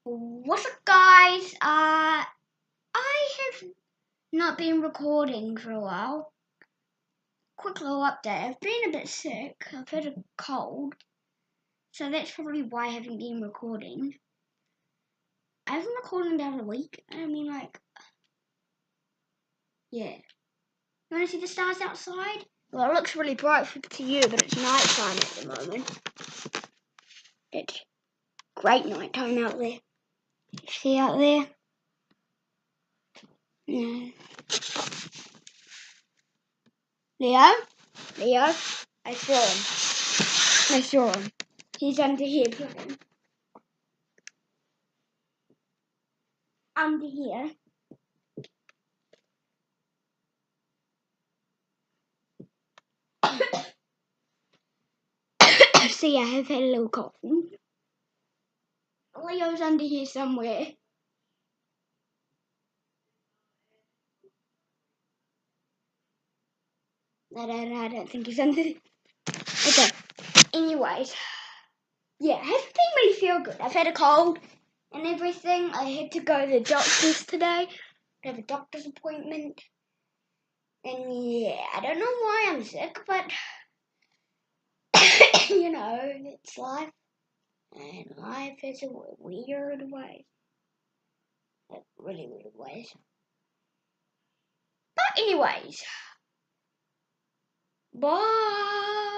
What's up, guys? I have not been recording for a while. Quick little update. I've been a bit sick. I've had a cold. So that's probably why I haven't been recording. I haven't recorded in about a week. Yeah. You want to see the stars outside? Well, it looks really bright to you, but it's nighttime at the moment. It's great nighttime out there. See out there? Yeah. Leo? I saw him. He's under here playing. Under here. See, I have had a little coffee. Leo's under here somewhere. I don't think he's under. Okay. Anyways. Yeah, I haven't been really feel good. I've had a cold and everything. I had to go to the doctor's today. I have a doctor's appointment. And yeah, I don't know why I'm sick, but you know, it's life. And life is a weird way. Like, really weird ways. But anyways. Bye.